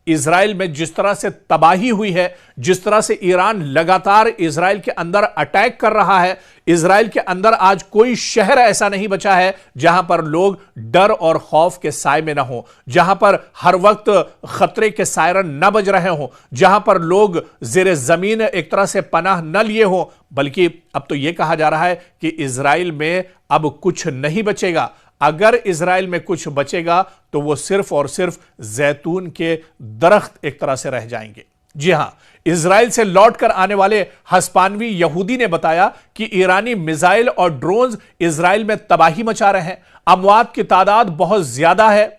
Israel में जिस तरह से तबाही हुई है, जिस तरह से ईरान लगातार इजराइल के अंदर अटैक कर रहा है, इजराइल के अंदर आज कोई शहर ऐसा नहीं बचा है जहां पर लोग डर और खौफ के साए में ना हो, जहां पर हर वक्त खतरे के सायरन न बज रहे हो, जहां पर लोग जेर जमीन एक तरह से पनाह न लिए हो। बल्कि अब तो यह कहा जा रहा है कि इजराइल में अब कुछ नहीं बचेगा। अगर इजराइल में कुछ बचेगा तो वो सिर्फ और सिर्फ जैतून के दरख्त एक तरह से रह जाएंगे। जी हां, इजराइल से लौटकर आने वाले हस्पानवी यहूदी ने बताया कि ईरानी मिसाइल और ड्रोन्स इजराइल में तबाही मचा रहे हैं। अमवात की तादाद बहुत ज्यादा है।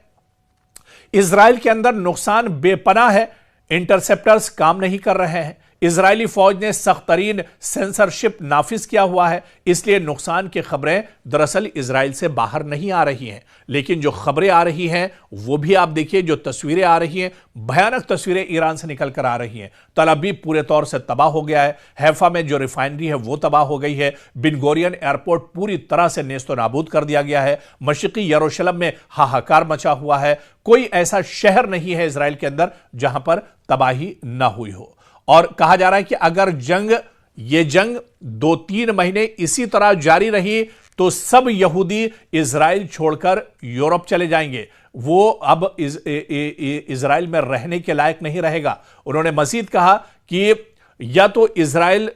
इजराइल के अंदर नुकसान बेपनाह है। इंटरसेप्टर्स काम नहीं कर रहे हैं। इजरायली फौज ने सख्त तरीन सेंसरशिप नाफिज किया हुआ है, इसलिए नुकसान की खबरें दरअसल इजराइल से बाहर नहीं आ रही हैं। लेकिन जो खबरें आ रही हैं वो भी आप देखिए, जो तस्वीरें आ रही हैं, भयानक तस्वीरें ईरान से निकल कर आ रही हैं। तल अवीव पूरे तौर से तबाह हो गया है। हैफा में जो रिफाइनरी है वो तबाह हो गई है। बिन गोरियन एयरपोर्ट पूरी तरह से नेस्तो नाबूद कर दिया गया है। मशरिकी यरूशलेम में हाहाकार मचा हुआ है। कोई ऐसा शहर नहीं है इजराइल के अंदर जहां पर तबाही ना हुई हो। और कहा जा रहा है कि अगर ये जंग 2-3 महीने इसी तरह जारी रही तो सब यहूदी इजराइल छोड़कर यूरोप चले जाएंगे। वो अब इजराइल में रहने के लायक नहीं रहेगा। उन्होंने मजीद कहा कि या तो इजराइल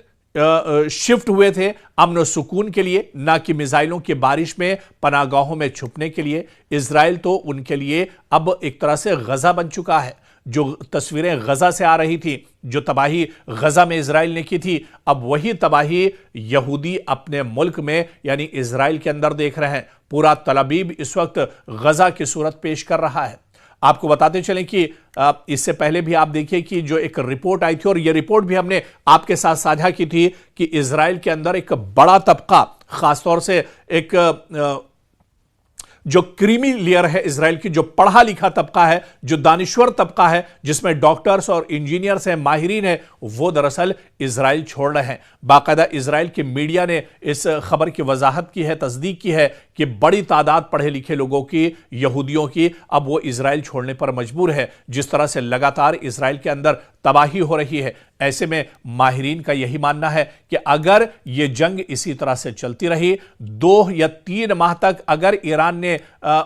शिफ्ट हुए थे अमन सुकून के लिए, ना कि मिसाइलों की बारिश में पनाहगाहों में छुपने के लिए। इजराइल तो उनके लिए अब एक तरह से गजा बन चुका है। जो तस्वीरें गजा से आ रही थी, जो तबाही गजा में इजराइल ने की थी, अब वही तबाही यहूदी अपने मुल्क में यानी इजराइल के अंदर देख रहे हैं। पूरा तल अवीव इस वक्त गजा की सूरत पेश कर रहा है। आपको बताते चलें कि इससे पहले भी आप देखिए कि जो एक रिपोर्ट आई थी, और यह रिपोर्ट भी हमने आपके साथ साझा की थी, कि इजराइल के अंदर एक बड़ा तबका, खासतौर से एक जो क्रीमी लेयर है इजराइल की, जो पढ़ा लिखा तबका है, जो दानिश्वर तबका है, जिसमें डॉक्टर्स और इंजीनियर्स हैं, माहिरीन हैं, वो दरअसल इजराइल छोड़ रहे हैं। बाकायदा इजराइल की मीडिया ने इस खबर की वजाहत की है, तस्दीक की है कि बड़ी तादाद पढ़े लिखे लोगों की, यहूदियों की, अब वो इजराइल छोड़ने पर मजबूर है। जिस तरह से लगातार इजराइल के अंदर तबाही हो रही है, ऐसे में माहिरीन का यही मानना है कि अगर ये जंग इसी तरह से चलती रही, 2 या 3 माह तक अगर ईरान ने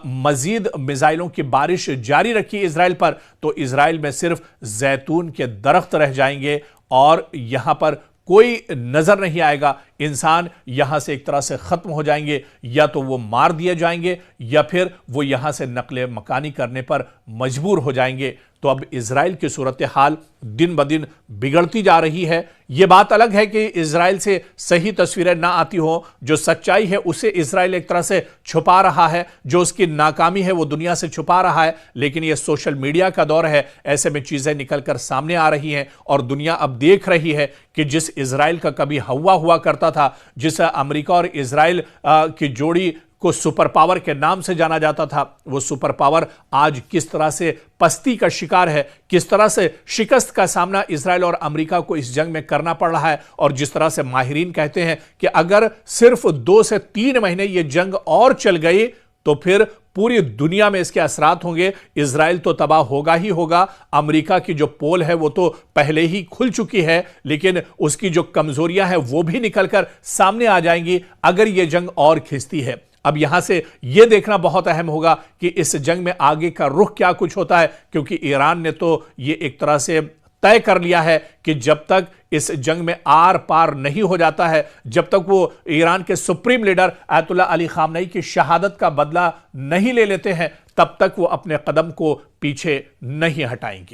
मजीद मिसाइलों की बारिश जारी रखी इजराइल पर, तो इजराइल में सिर्फ जैतून के दरख्त रह जाएंगे और यहां पर कोई नजर नहीं आएगा। इंसान यहां से एक तरह से खत्म हो जाएंगे, या तो वो मार दिए जाएंगे या फिर वो यहां से नकले मकानी करने पर मजबूर हो जाएंगे। तो अब इजराइल की सूरत हाल दिन ब दिन बिगड़ती जा रही है। यह बात अलग है कि इजराइल से सही तस्वीरें ना आती हो, जो सच्चाई है उसे इजराइल एक तरह से छुपा रहा है, जो उसकी नाकामी है वो दुनिया से छुपा रहा है। लेकिन यह सोशल मीडिया का दौर है, ऐसे में चीजें निकलकर सामने आ रही हैं और दुनिया अब देख रही है कि जिस इजराइल का कभी हवा हुआ करता था, जिस अमेरिका और इजराइल की जोड़ी को सुपर पावर के नाम से जाना जाता था, वो सुपर पावर आज किस तरह से पस्ती का शिकार है, किस तरह से शिकस्त का सामना इजराइल और अमेरिका को इस जंग में करना पड़ रहा है। और जिस तरह से माहिरीन कहते हैं कि अगर सिर्फ 2 से 3 महीने ये जंग और चल गई तो फिर पूरी दुनिया में इसके असरात होंगे। इजराइल तो तबाह होगा ही होगा। अमेरिका की जो पोल है वो तो पहले ही खुल चुकी है, लेकिन उसकी जो कमजोरियां हैं वो भी निकलकर सामने आ जाएंगी अगर ये जंग और खिंचती है। अब यहां से यह देखना बहुत अहम होगा कि इस जंग में आगे का रुख क्या कुछ होता है, क्योंकि ईरान ने तो यह एक तरह से तय कर लिया है कि जब तक इस जंग में आर पार नहीं हो जाता है, जब तक वो ईरान के सुप्रीम लीडर आयतुल्लाह अली खामनई की शहादत का बदला नहीं ले लेते हैं, तब तक वो अपने कदम को पीछे नहीं हटाएंगे।